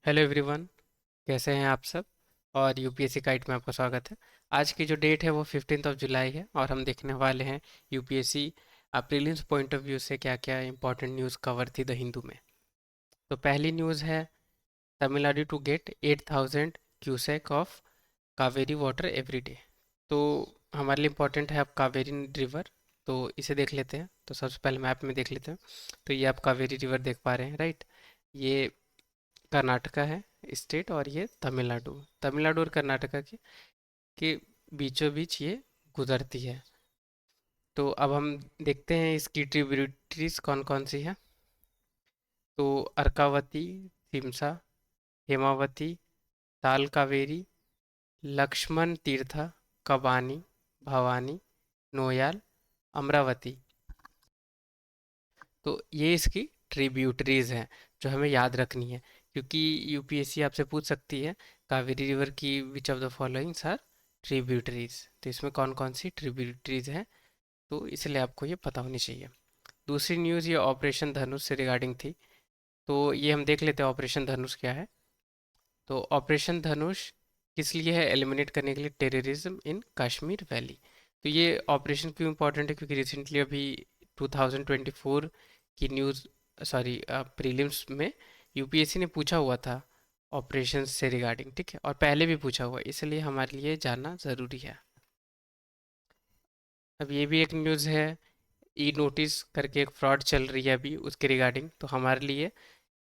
Hello everyone. कैसे हैं आप सब। और यूपीएससी गाइड में आपका स्वागत है। आज की जो डेट है वो 15 जुलाई है और हम देखने वाले हैं UPSC prelims point of view से क्या क्या इंपॉर्टेंट न्यूज़ कवर थी द हिंदू में। तो पहली न्यूज़ है Tamil Nadu to get 8,000 cusec of Kaveri water every day. तो हमारे लिए इम्पोर्टेंट है अब कावेरी रिवर। तो इसे देख लेते हैं। तो सबसे पहले मैप में देख लेते हैं। तो ये आप कावेरी रिवर देख पा रहे हैं, राइट। ये कर्नाटका है स्टेट, और ये तमिलनाडु। तमिलनाडु और कर्नाटका के बीचों बीच ये गुजरती है। तो अब हम देखते हैं इसकी ट्रिब्यूटरीज कौन कौन सी है। तो अर्कावती, सिमसा, हेमावती, ताल कावेरी, लक्ष्मण तीर्था, कबानी, भवानी, नोयाल, अमरावती। तो ये इसकी ट्रिब्यूटरीज हैं जो हमें याद रखनी है, क्योंकि यूपीएससी आपसे पूछ सकती है कावेरी रिवर की which of the followings are tributaries. तो इसमें कौन कौन सी ट्रिब्यूटरीज हैं, तो इसलिए आपको ये पता होनी चाहिए। दूसरी न्यूज़ ये ऑपरेशन धनुष से रिगार्डिंग थी। तो ये हम देख लेते हैं ऑपरेशन धनुष क्या है। तो ऑपरेशन धनुष किस लिए है? एलिमिनेट करने के लिए टेररिज्म इन कश्मीर वैली। तो ये ऑपरेशन क्यों इम्पोर्टेंट है? क्योंकि रिसेंटली अभी 2024 की न्यूज़, सॉरी, प्रीलिम्स में यूपीएससी ने पूछा हुआ था ऑपरेशन से रिगार्डिंग, ठीक है, और पहले भी पूछा हुआ है, इसलिए हमारे लिए जानना ज़रूरी है। अब ये भी एक न्यूज़ है, ई नोटिस करके एक फ्रॉड चल रही है अभी, उसके रिगार्डिंग। तो हमारे लिए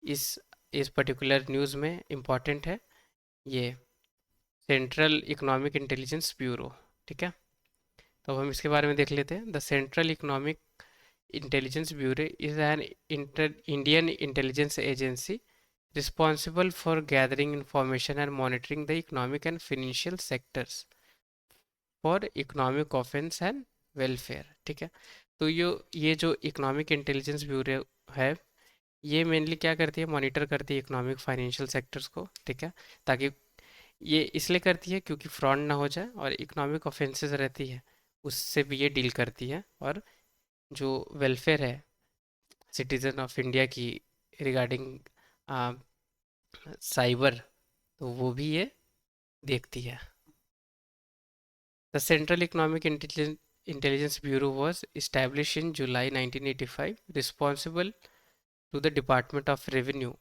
इस इस पर्टिकुलर न्यूज़ में इम्पॉर्टेंट है ये सेंट्रल इकोनॉमिक इंटेलिजेंस ब्यूरो, ठीक है। तो अब हम इसके बारे में देख लेते हैं। The central economic intelligence bureau is an Indian intelligence agency responsible for gathering information and monitoring the economic and financial sectors for economic offense and welfare, ठीक है। तो ये जो इकोनॉमिक इंटेलिजेंस ब्यूरो है, ये मेनली क्या करती है? मॉनिटर करती है इकोनॉमिक फाइनेंशियल सेक्टर्स को, ठीक है। ताकि ये इसलिए करती है क्योंकि फ्रॉड ना हो जाए, और इकोनॉमिक ऑफेंसेस रहती है उससे भी ये डील करती है। और जो वेलफेयर है सिटीजन ऑफ इंडिया की रिगार्डिंग साइबर, तो वो भी ये देखती है। The central economic intelligence bureau was established in July 1985, responsible to the Department of Revenue,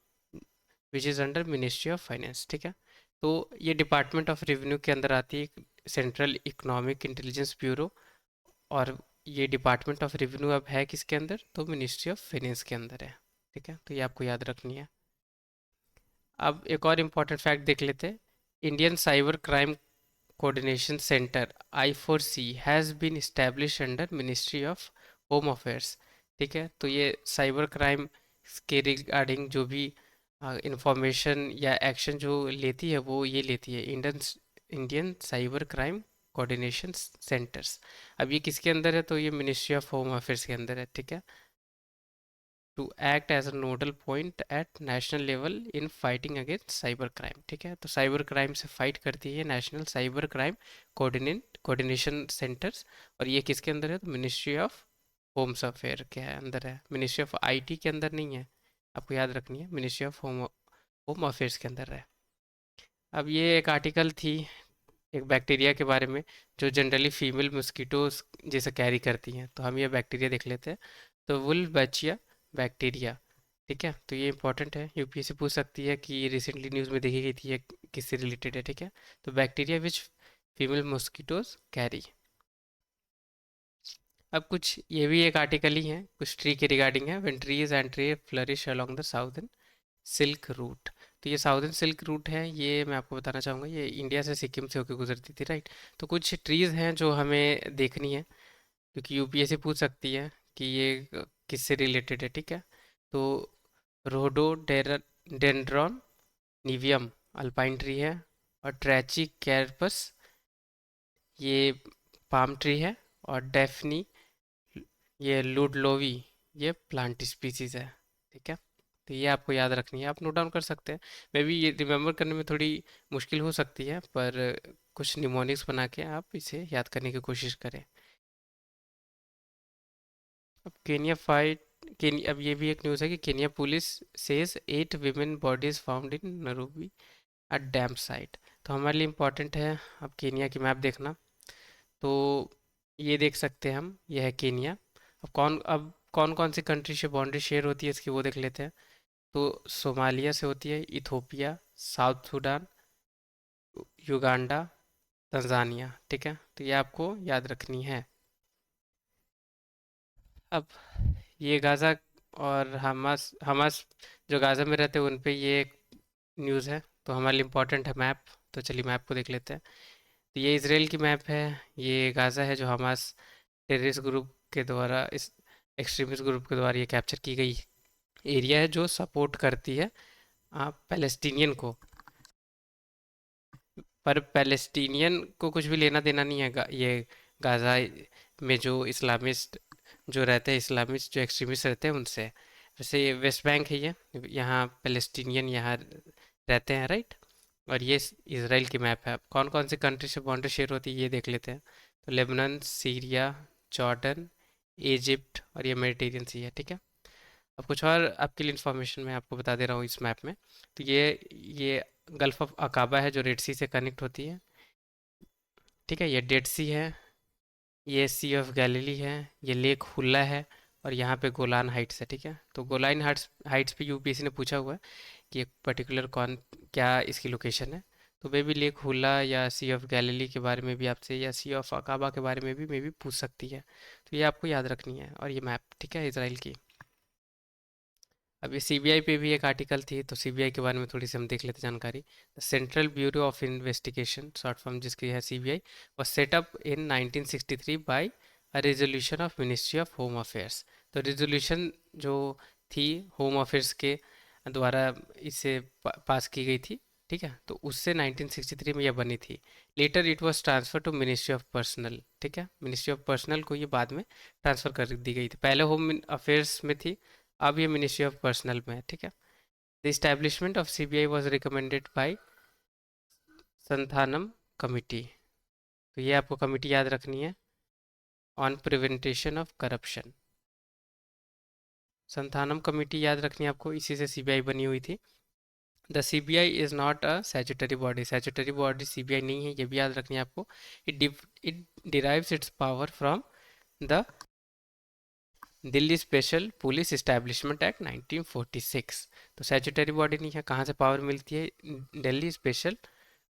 which is under Ministry of Finance, ठीक है। तो ये डिपार्टमेंट ऑफ रेवेन्यू के अंदर आती है सेंट्रल इकोनॉमिक इंटेलिजेंस ब्यूरो। और ये डिपार्टमेंट ऑफ रेवेन्यू अब है किसके अंदर? तो मिनिस्ट्री ऑफ फाइनेंस के अंदर है, ठीक है। तो ये आपको याद रखनी है। अब एक और इम्पॉर्टेंट फैक्ट देख लेते हैं। Indian cyber crime coordination centre I4C has been established under ministry of home affairs, ठीक है। तो ये साइबर क्राइम के रिगार्डिंग जो भी इंफॉर्मेशन या एक्शन जो लेती है, वो ये लेती है Indian Indian cyber crime coordination centres. अब ये किसके अंदर है? तो ये मिनिस्ट्री ऑफ होम अफेयर्स के अंदर है, ठीक है। To act as a nodal point at national level in fighting against cyber crime, ठीक है। तो साइबर क्राइम से फाइट करती है national cyber crime coordination centres. और ये किसके अंदर है? तो मिनिस्ट्री ऑफ होम्स अफेयर के अंदर है, मिनिस्ट्री ऑफ आईटी के अंदर नहीं है। आपको याद रखनी है, ministry of home home affairs के अंदर है। अब ये एक आर्टिकल थी एक बैक्टीरिया के बारे में जो जनरली फीमेल मस्कीटोज जैसे कैरी करती हैं। तो हम ये बैक्टीरिया देख लेते हैं। तो वुल्वैचिया बैक्टीरिया, ठीक है। तो ये इंपॉर्टेंट है, यूपीएससी पूछ सकती है कि ये रिसेंटली न्यूज़ में देखी गई थी, ये किससे रिलेटेड है, ठीक है। तो bacteria which female mosquitoes carry. अब कुछ ये भी एक आर्टिकल ही है, कुछ ट्री के रिगार्डिंग है। When trees and tree flourish along the southern silk route. तो ये साउदर्न सिल्क रूट है, ये मैं आपको बताना चाहूँगा, ये इंडिया से सिक्किम से होकर गुजरती थी, राइट। तो कुछ ट्रीज़ हैं जो हमें देखनी है, क्योंकि यूपीएससी पूछ सकती है कि ये किससे रिलेटेड है, ठीक है। तो रोडोडेंड्रॉन निवियम अल्पाइन ट्री है, और ट्रैची कैरपस ये पाम ट्री है, और डेफनी ये लुडलोवी ये प्लांट स्पीसीज है, ठीक है। तो ये आपको याद रखनी है, आप नोट डाउन कर सकते हैं। मे बी ये रिमेम्बर करने में थोड़ी मुश्किल हो सकती है, पर कुछ निमोनिक्स बना के आप इसे याद करने की कोशिश करें। अब केनिया फाइट केन्या, अब ये भी एक न्यूज़ है कि Kenya police says 8 women bodies found in Nairobi a dam site. तो हमारे लिए इम्पोर्टेंट है अब केन्या की मैप देखना। तो ये देख सकते हैं हम, ये है केन्या। अब कौन कौन सी कंट्री से बाउंड्री शेयर होती है इसकी वो देख लेते हैं। तो सोमालिया से होती है, Ethiopia, south Sudan, Uganda, Tanzania. ठीक है, तो ये आपको याद रखनी है। अब ये गाज़ा और हमास हमास जो गाज़ा में रहते हैं उन पे ये एक न्यूज़ है, तो हमारे लिए इम्पोर्टेंट है मैप। तो चलिए मैप को देख लेते हैं। तो ये इसराइल की मैप है, ये गाज़ा है जो हमास टेररिस्ट ग्रुप के द्वारा, इस एक्सट्रीमिस्ट ग्रुप के द्वारा ये कैप्चर की गई एरिया है जो सपोर्ट करती है पैलेस्टीनियन को। पर पैलेस्टीनियन को कुछ भी लेना देना नहीं है ये गाज़ा में जो इस्लामिस्ट जो रहते हैं, इस्लामिस्ट जो एक्सट्रीमिस्ट रहते हैं उनसे। वैसे ये वेस्ट बैंक है, ये यहाँ पैलेस्टीनियन यहाँ रहते हैं, राइट। और ये इसराइल की मैप है। कौन कौन सी कंट्री से बाउंड्री शेयर होती है ये देख लेते हैं। तो लेबनान, सीरिया, जॉर्डन, इजिप्ट और ये मेडिटेरियन सी है। ठीक है, अब कुछ और आपके लिए इन्फॉर्मेशन मैं आपको बता दे रहा हूँ इस मैप में। तो ये गल्फ ऑफ अकाबा है जो रेड सी से कनेक्ट होती है। ठीक है, ये डेड सी है, ये सी ऑफ गैलीली है, ये लेक हुल्ला है, और यहाँ पे गोलान हाइट्स है। ठीक है, तो गोलान हाइट्स हाइट्स पे यूपीएससी ने पूछा हुआ है कि एक पर्टिकुलर कौन क्या इसकी लोकेशन है। तो मे बी लेक हुल्ला या सी ऑफ गैलीली के बारे में भी आपसे, या सी ऑफ अकाबा के बारे में भी मे बी पूछ सकती है। तो ये आपको याद रखनी है, और ये मैप ठीक है इसराइल की। अभी सीबीआई पे भी एक आर्टिकल थी, तो सीबीआई के बारे में थोड़ी सी हम देख लेते हैं जानकारी। The central bureau of investigation, short form जिसकी है CBI, was set up in 1963 by a resolution of ministry of home affairs. तो रेजोल्यूशन जो थी होम अफेयर्स के द्वारा इसे पास की गई थी। ठीक है, तो उससे 1963 में यह बनी थी। Later it was transfer to ministry of personnel. ठीक है, मिनिस्ट्री ऑफ पर्सनल को ये बाद में ट्रांसफ़र कर दी गई थी, पहले होम अफेयर्स में थी, अब ये मिनिस्ट्री ऑफ पर्सनल में है। ठीक है, the establishment of CBI was recommended by Santhanam committee. तो ये आपको कमिटी याद रखनी है, on prevention of corruption. Santhanam committee याद रखनी है आपको, इसी से सीबीआई बनी हुई थी। The CBI is not a statutory body, statutory body CBI नहीं है, ये भी याद रखनी है आपको। It derives it's power from the Delhi special police establishment act 1946। तो स्टैट्यूटरी बॉडी नहीं है, कहाँ से पावर मिलती है? Delhi special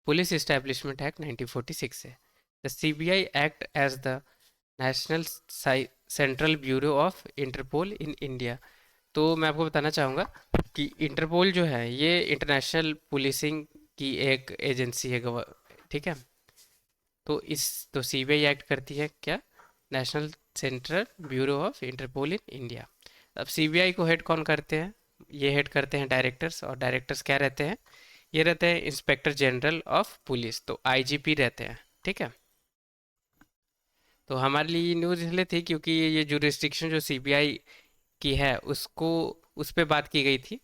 police establishment act 1946 से। The CBI act as the national central bureau of Interpol in India. तो मैं आपको बताना चाहूँगा कि इंटरपोल जो है ये इंटरनेशनल पुलिसिंग की एक एजेंसी है, ठीक है। तो सीबीआई एक्ट करती है क्या? National central bureau of Interpol in India. अब सीबीआई को हेड कौन करते हैं? ये हेड करते हैं डायरेक्टर्स, और डायरेक्टर्स क्या रहते हैं? ये रहते हैं इंस्पेक्टर जनरल ऑफ पुलिस, तो आईजीपी रहते हैं। ठीक है, तो हमारे लिए ये न्यूज़ इसलिए थी क्योंकि ये जुरिस्डिक्शन जो सीबीआई की है उसको, उस पे बात की गई थी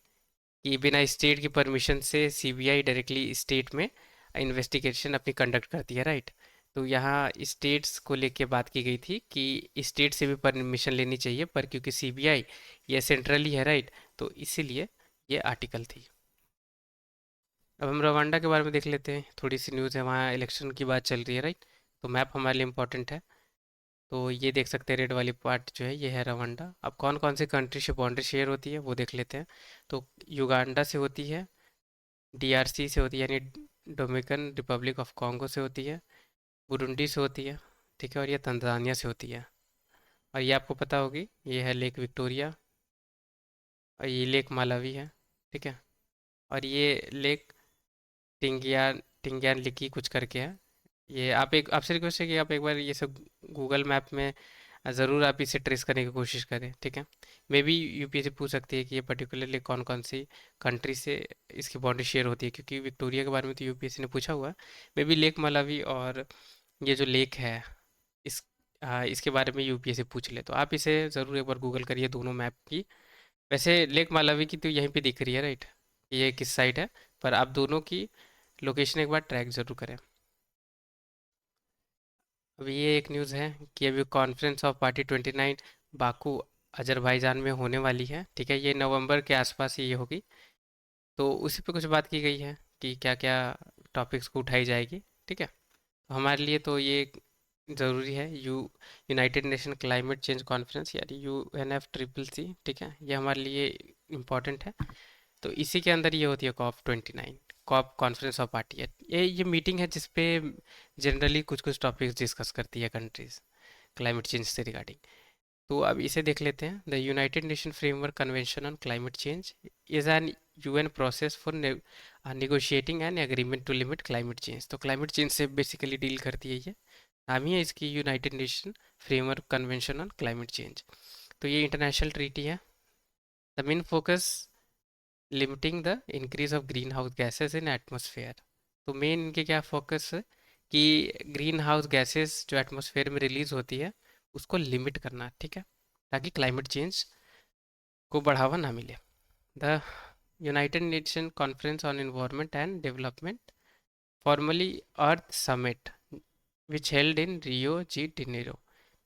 कि बिना स्टेट की परमिशन से सीबीआई डायरेक्टली स्टेट में इन्वेस्टिगेशन अपनी कंडक्ट करती है, राइट। तो यहाँ स्टेट्स को लेके बात की गई थी कि स्टेट से भी परमिशन लेनी चाहिए, पर क्योंकि सीबीआई ये सेंट्रली है, राइट, तो इसीलिए ये आर्टिकल थी। अब हम रवांडा के बारे में देख लेते हैं, थोड़ी सी न्यूज़ है, वहाँ इलेक्शन की बात चल रही है, राइट। तो मैप हमारे लिए इम्पोर्टेंट है। तो ये देख सकते हैं रेड वाली पार्ट जो है ये है रवांडा। अब कौन कौन सी कंट्री से बाउंड्री शेयर होती है वो देख लेते हैं। तो युगांडा से होती है, डीआरसी से होती है यानी डोमिनिकन रिपब्लिक ऑफ कॉन्गो से होती है, बुरुंडी से होती है, ठीक है, और ये तंजानिया से होती है। और ये आपको पता होगी, ये है लेक विक्टोरिया, और ये लेक मालावी है। ठीक है, और ये लेक टिंगियान टिंगियान लिकी कुछ करके है। ये आप एक आपसे रिक्वेस्ट है कि आप एक बार ये सब गूगल मैप में ज़रूर आप इसे ट्रेस करने की कोशिश करें। ठीक है, मे बी यूपीएससी पूछ सकती है कि ये पर्टिकुलरली कौन कौन सी कंट्री से इसकी बाउंड्री शेयर होती है, क्योंकि विक्टोरिया के बारे में तो यूपीएससी ने पूछा हुआ है। मे बी लेक मलावी और ये जो लेक है इस इसके बारे में यूपीएससी पूछ ले, तो आप इसे ज़रूर एक बार गूगल करिए दोनों मैप की। वैसे लेक मालावी की तो यहीं पे दिख रही है, राइट, ये किस साइड है, पर आप दोनों की लोकेशन एक बार ट्रैक ज़रूर करें। अभी ये एक न्यूज़ है कि अभी conference of party 29 Baku Azerbaijan में होने वाली है, ठीक है। ये नवंबर के आसपास ये होगी। तो उसी पे कुछ बात की गई है कि क्या क्या टॉपिक्स को उठाई जाएगी, ठीक है। तो हमारे लिए तो ये ज़रूरी है। United nation climate change conference यानी UNFCCC, ठीक है, ये हमारे लिए इम्पोर्टेंट है। तो इसी के अंदर ये होती है COP29, corp conference of party है। ये मीटिंग है जिसपे जनरली कुछ कुछ टॉपिक्स डिस्कस करती है कंट्रीज क्लाइमेट चेंज से रिगार्डिंग। तो अब इसे देख लेते हैं। The United Nation framework convention on climate change is an UN process for negotiating an agreement to limit climate change. तो क्लाइमेट चेंज से बेसिकली डील करती है ये। नाम ही है इसकी United Nation framework convention on climate change. तो ये इंटरनेशनल ट्रीटी है। The main focus limiting the increase of greenhouse gases in atmosphere. तो मेन इनके क्या फोकस है कि ग्रीन हाउस गैसेस जो एटमोसफेयर में रिलीज होती है उसको लिमिट करना, ठीक है, ताकि क्लाइमेट चेंज को बढ़ावा ना मिले। The United Nation conference on environment and development formally Earth Summit which held in Rio de Janeiro,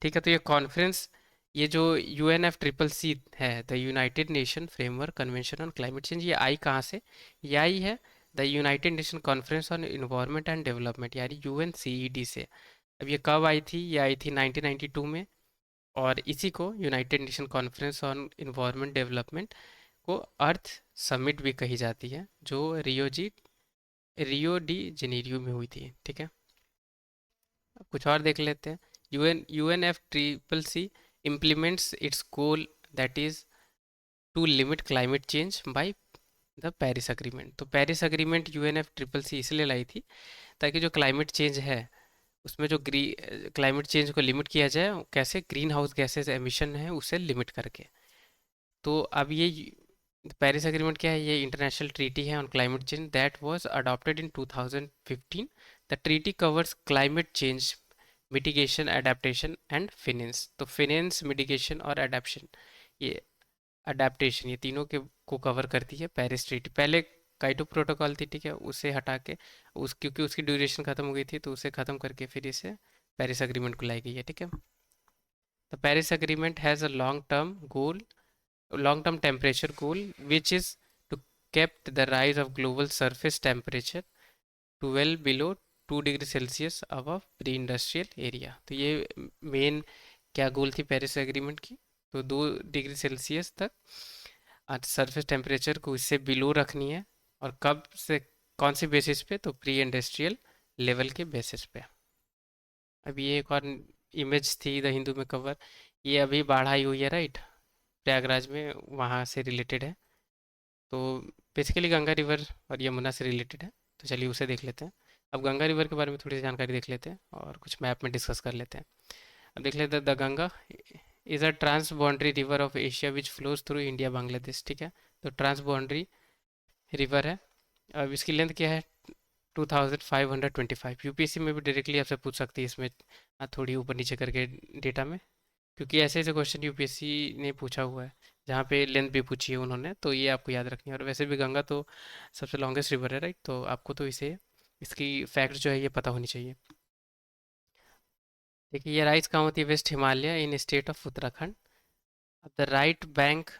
ठीक है। तो ये कॉन्फ्रेंस, ये जो UNFCCC है, the United Nation framework convention on climate change, ये आई कहाँ से? ये आई है the United Nation conference on environment and development यानी UNCED से। अब ये कब आई थी? ये आई थी 1992 में। और इसी को United Nation conference on environment development को अर्थ समिट भी कही जाती है, जो रियो डी जेनेरियो में हुई थी, ठीक है। अब कुछ और देख लेते हैं। UNFCCC implements its goal that is to limit climate change by the Paris agreement. तो पेरिस अग्रीमेंट UNFCCC इसलिए लाई थी ताकि जो क्लाइमेट चेंज है उसमें जो क्लाइमेट चेंज को लिमिट किया जाए। कैसे? ग्रीन हाउस गैसेस एमिशन है उसे लिमिट करके। तो अब ये पेरिस एग्रीमेंट क्या है? ये इंटरनेशनल ट्रीटी है on climate change that was adopted in 2015। The treaty covers climate change mitigation, adaptation and finance. तो फिनेंस, मिटिगेशन और एडेप्शन, ये अडेप्टेशन, ये तीनों के को कवर करती है पेरिस ट्रीटी। पहले काइटो प्रोटोकॉल थी, ठीक है, उसे हटा के क्योंकि उसकी ड्यूरेशन खत्म हो गई थी तो उसे खत्म करके फिर इसे पेरिस अग्रीमेंट को लाई गई है, ठीक है। The Paris agreement has a long term temperature goal which is to keep the rise of global surface temperature to well below 2 degree Celsius above pre industrial area. तो ये मेन क्या गोल थी Paris agreement की? तो 2 degree Celsius तक surface temperature को इससे below रखनी है। और कब से, कौन से बेसिस पे? तो प्री इंडस्ट्रियल लेवल के बेसिस पे। अभी ये एक और इमेज थी द हिंदू में कवर। ये अभी बाढ़ आई हुई है, राइट, प्रयागराज में, वहाँ से रिलेटेड है। तो बेसिकली गंगा रिवर और यमुना से रिलेटेड है। तो चलिए उसे देख लेते हैं। अब गंगा रिवर के बारे में थोड़ी सी जानकारी देख लेते हैं और कुछ मैप में डिस्कस कर लेते हैं। अब देख लेते हैं। The Ganga is a trans boundary river of Asia which flows through India Bangladesh, ठीक है। तो ट्रांस बाउंड्री रिवर है। अब इसकी लेंथ क्या है? 2525। UPSC में भी डायरेक्टली आपसे पूछ सकती है इसमें, थोड़ी ऊपर नीचे करके डेटा में, क्योंकि ऐसे ऐसे क्वेश्चन UPSC ने पूछा हुआ है जहाँ पे लेंथ भी पूछी है उन्होंने। तो ये आपको याद रखनी है। और वैसे भी गंगा तो सबसे लॉन्गेस्ट रिवर है, राइट, तो आपको तो इसे, इसकी फैक्ट जो है ये पता होनी चाहिए। देखिए ये राइज कहाँ होती है? West Himalaya in state of Uttarakhand. अब the right bank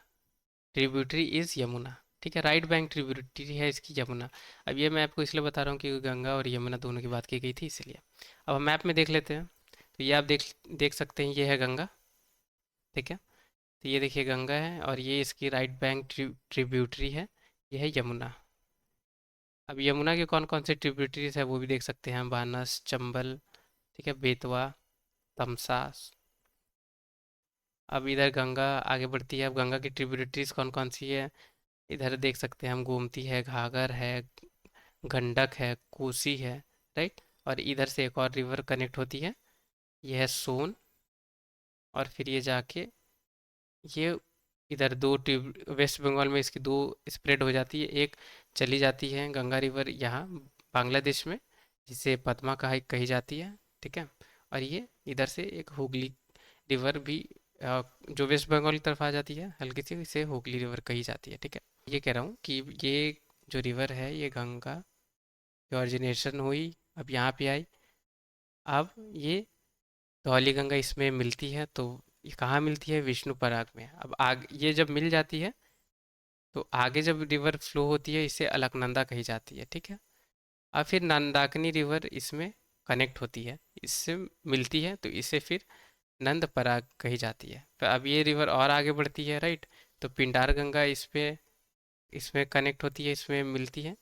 tributary is Yamuna, ठीक है। राइट बैंक ट्रिब्यूटरी है इसकी यमुना। अब ये मैं आपको इसलिए बता रहा हूँ कि गंगा और यमुना दोनों की बात की गई थी इसलिए। अब हम मैप में देख लेते हैं। तो ये आप देख देख सकते हैं, ये है गंगा, ठीक है। तो ये देखिए गंगा है और ये इसकी राइट बैंक ट्रिब्यूटरी है, ये है यमुना। अब यमुना के कौन कौन से ट्रिब्यूटरीज है वो भी देख सकते हैं हम। बानस, चंबल, ठीक है, बेतवा, तमसा। अब इधर गंगा आगे बढ़ती है। अब गंगा की ट्रिब्यूटरीज कौन कौन सी है? इधर देख सकते हैं हम, गोमती है, घाघर है, गंडक है, कोसी है, राइट। और इधर से एक और रिवर कनेक्ट होती है, यह है सोन। और फिर ये जाके ये इधर दो ट्यूब, वेस्ट बंगाल में इसकी दो स्प्रेड हो जाती है। एक चली जाती है गंगा रिवर यहाँ बांग्लादेश में, जिसे पद्मा कही जाती है, ठीक है। और ये इधर से एक हुगली रिवर भी जो वेस्ट बंगाल की तरफ आ जाती है हल्की सी, इसे हुगली रिवर कही जाती है, ठीक है। ये कह रहा हूँ कि ये जो रिवर है ये गंगा की ओरिजिनेशन हुई, अब यहाँ पे आई। अब ये धौली गंगा इसमें मिलती है, तो ये कहाँ मिलती है? विष्णु पराग में। अब आग ये जब मिल जाती है तो आगे जब रिवर फ्लो होती है इसे अलकनंदा कही जाती है, ठीक है। अब फिर नंदाकिनी रिवर इसमें कनेक्ट होती है, इससे मिलती है, तो इसे फिर नंद पराग कही जाती है। तो अब ये रिवर और आगे बढ़ती है, राइट, तो पिंडार गंगा इस पे इसमें कनेक्ट होती है, इसमें मिलती है,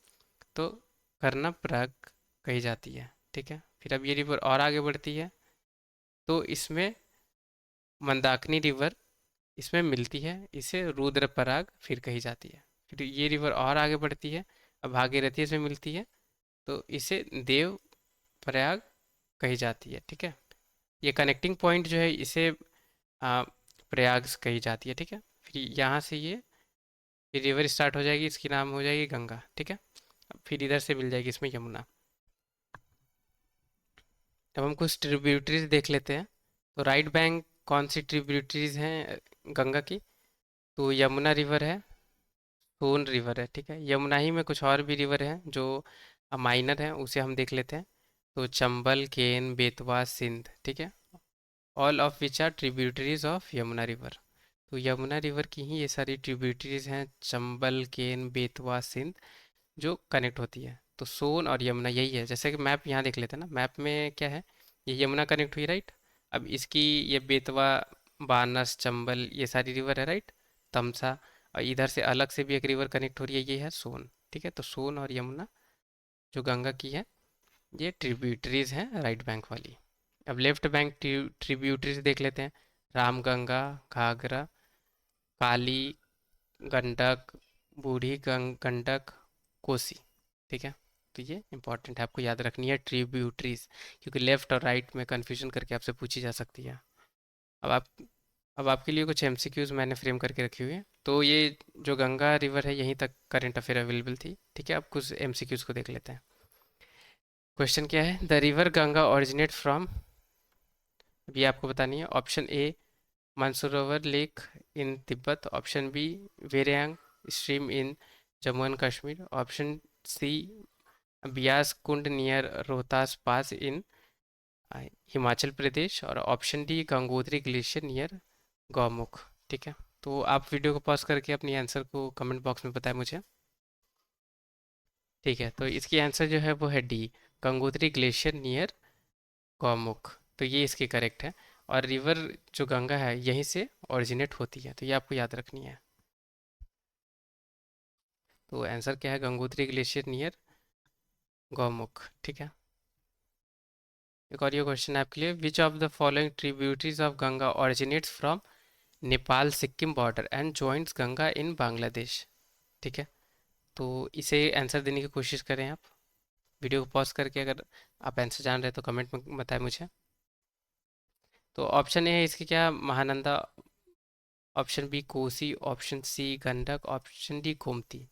तो कर्णप्रयाग कही जाती है, ठीक है। फिर अब ये रिवर और आगे बढ़ती है तो इसमें मंदाकिनी रिवर इसमें मिलती है, इसे रुद्रप्रयाग फिर कही जाती है। फिर ये रिवर और आगे बढ़ती है, अब भागीरथी इसमें मिलती है, तो इसे देव प्रयाग कही जाती है, ठीक है। ये कनेक्टिंग पॉइंट जो है इसे प्रयाग कही जाती है, ठीक है। फिर यहाँ से ये रिवर स्टार्ट हो जाएगी, इसकी नाम हो जाएगी गंगा, ठीक है। फिर इधर से मिल जाएगी इसमें यमुना। अब हम कुछ ट्रिब्यूटरीज देख लेते हैं। तो राइट बैंक कौन सी ट्रिब्यूटरीज हैं गंगा की? तो यमुना रिवर है, सोन रिवर है, ठीक है। यमुना ही में कुछ और भी रिवर हैं जो माइनर हैं, उसे हम देख लेते हैं। तो चंबल, केन, बेतवा, सिंध, ठीक है। All of which are tributaries of Yamuna river. तो यमुना रिवर की ही ये सारी ट्रिब्यूटरीज हैं, चंबल, केन, बेतवा, सिंध, जो कनेक्ट होती है। तो सोन और यमुना यही है। जैसे कि मैप यहाँ देख लेते हैं ना, मैप में क्या है, ये यमुना कनेक्ट हुई, राइट। अब इसकी ये बेतवा, बानस, चंबल, ये सारी रिवर है, राइट, तमसा, और इधर से अलग से भी एक रिवर कनेक्ट हो रही है, ये है सोन, ठीक है। तो सोन और यमुना जो गंगा की है ये ट्रिब्यूटरीज हैं राइट बैंक वाली। अब लेफ्ट बैंक ट्रिब्यूटरीज देख लेते हैं। रामगंगा, घाघरा, काली, गंडक, बूढ़ी गंडक, कोसी, ठीक है। तो ये इंपॉर्टेंट है, आपको याद रखनी है ट्रिब्यूटरीज, क्योंकि लेफ्ट और राइट में कंफ्यूजन करके आपसे पूछी जा सकती है। अब आप अब आपके लिए कुछ एमसीक्यूज मैंने फ्रेम करके रखी हुई है। तो ये जो गंगा रिवर है यहीं तक करंट अफेयर अवेलेबल थी, ठीक है। अब कुछ एमसीक्यूज को देख लेते हैं। क्वेश्चन क्या है? The river Ganga originate from, अभी आपको बतानी है। Option A Mansarovar lake in Tibet, option B Verinag stream in Jammu and Kashmir, option C Beas Kund near Rohtas pass in Himachal Pradesh, और option D Gangotri glacier near Gaumukh, ठीक है। तो आप वीडियो को पॉज करके अपनी आंसर को कमेंट बॉक्स में बताएं मुझे। ठीक है, तो इसकी आंसर जो है वो है D, Gangotri glacier near Gaumukh. तो ये इसकी करेक्ट है। और रिवर जो गंगा है यहीं से ओरिजिनेट होती है, तो ये आपको याद रखनी है। तो आंसर क्या है? गंगोत्री ग्लेशियर नियर गौमुख, ठीक है। एक और ये क्वेश्चन है आपके लिए। Which of the following tributaries of Ganga originates from Nepal Sikkim border and joints Ganga in Bangladesh, ठीक है। तो इसे आंसर देने की कोशिश करें आप, वीडियो को पॉज करके। अगर आप आंसर जान रहे हैं तो कमेंट में बताएं मुझे। तो ऑप्शन ए है इसकी क्या? Mahananda, option B Kosi, option C Gandak, option D Gomti.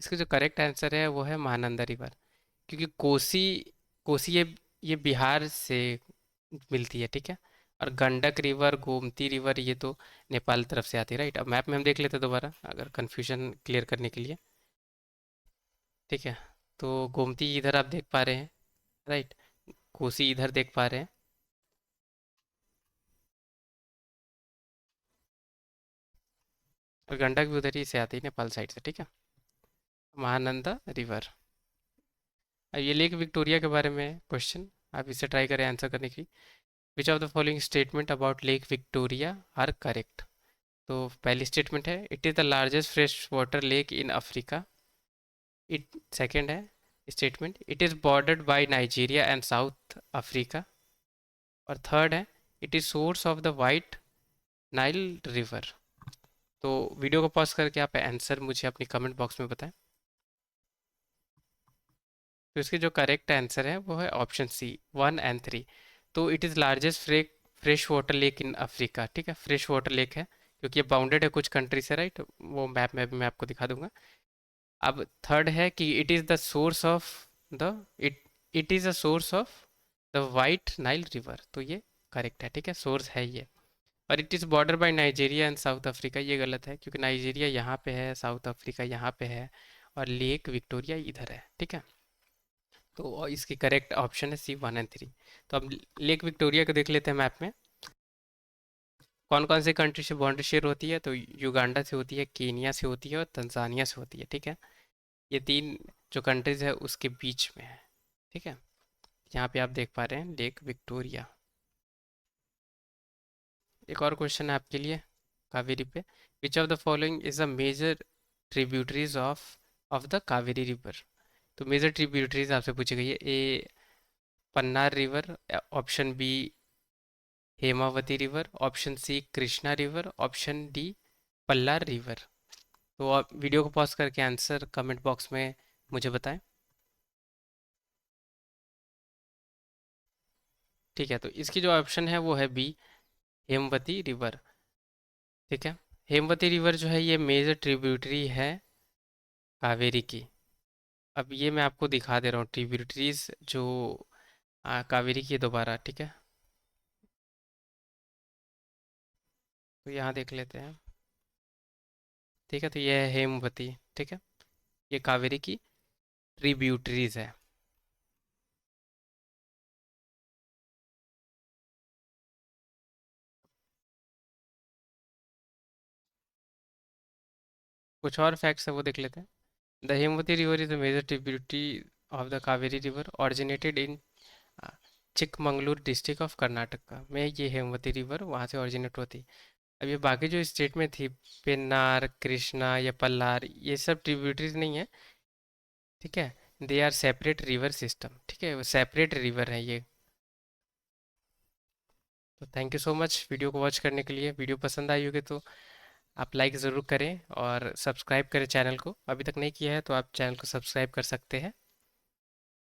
इसका जो करेक्ट आंसर है वो है महानंदा रिवर, क्योंकि कोसी कोसी ये बिहार से मिलती है, ठीक है। और गंडक रिवर, गोमती रिवर ये तो नेपाल तरफ से आती है, राइट। अब मैप में हम देख लेते हैं दोबारा, अगर कन्फ्यूजन क्लियर करने के लिए, ठीक है। तो गोमती इधर आप देख पा रहे हैं, राइट, कोसी इधर देख पा रहे हैं, और गंडक भी उधर ही से आती है नेपाल साइड से, ठीक है। महानंदा रिवर। अब ये लेक विक्टोरिया के बारे में क्वेश्चन, आप इसे ट्राई करें आंसर करने की। Which of the following statement about lake Victoria are correct? तो पहली स्टेटमेंट है it is the largest fresh water lake in Africa. It second है statement it is bordered by Nigeria and South Africa. और third है it is source of the White Nile river. तो video को pause करके आप answer मुझे अपनी comment box में बताएं। तो इसके जो करेक्ट आंसर है वो है ऑप्शन सी, 1 और 3। तो it is largest fresh water lake in Africa, ठीक है। फ्रेश वाटर लेक है क्योंकि ये बाउंडेड है कुछ कंट्री से, राइट, वो मैप में भी मैं आपको दिखा दूंगा। अब थर्ड है कि it is the source of the it it is a source of the White Nile river. तो ये करेक्ट है, ठीक है, सोर्स है ये। और it is border by Nigeria and South Africa, ये गलत है, क्योंकि नाइजीरिया यहाँ पे है, साउथ अफ्रीका यहाँ पे है, और लेक विक्टोरिया इधर है, ठीक है। तो इसकी करेक्ट ऑप्शन है सी, 1 और 3। तो अब लेक विक्टोरिया को देख लेते हैं मैप में। कौन कौन से कंट्री से बाउंड्री शेयर होती है? तो युगांडा से होती है, केनिया से होती है और तंजानिया से होती है। ठीक है, ये तीन जो कंट्रीज है उसके बीच में है। ठीक है, यहाँ पे आप देख पा रहे हैं लेक विक्टोरिया। एक और क्वेश्चन है आपके लिए कावेरी पे। Which of the following is a major tributaries of the Kaveri river? तो मेजर ट्रिब्यूटरीज आपसे पूछी गई है। A Pennar river, option B Hemavati river, option C Krishna river, option D Palar river. तो आप वीडियो को पॉज करके आंसर कमेंट बॉक्स में मुझे बताएं। ठीक है, तो इसकी जो ऑप्शन है वो है बी हेमवती रिवर। ठीक है, हेमवती रिवर जो है ये मेजर ट्रिब्यूटरी है कावेरी की। अब ये मैं आपको दिखा दे रहा हूँ ट्रिब्यूटरीज जो कावेरी की है दोबारा। ठीक है, तो यहाँ देख लेते हैं। ठीक है, तो ये है हेमवती। ठीक है, ये कावेरी की ट्रिब्यूटरीज है। कुछ और फैक्ट्स है वो देख लेते हैं। The Hemavati river is the major tributary of the Kaveri river originated in Chikmagalur district of Karnataka में। ये हेमवती रिवर वहाँ से ओरिजिनेट होती है। अब ये बाकी जो स्टेट में थी, पेन्नार, कृष्णा या पल्लार, ये सब ट्रिब्यूटरीज नहीं है। ठीक है, they are separate river system. ठीक है, वो सेपरेट रिवर है ये। तो thank you so much video को वॉच करने के लिए। वीडियो पसंद आई होगी तो आप लाइक ज़रूर करें और सब्सक्राइब करें चैनल को। अभी तक नहीं किया है तो आप चैनल को सब्सक्राइब कर सकते हैं।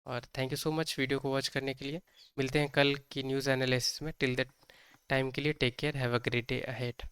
और thank you so much video को वॉच करने के लिए। मिलते हैं कल की न्यूज़ एनालिसिस में। टिल दैट टाइम के लिए take care, have a great day ahead.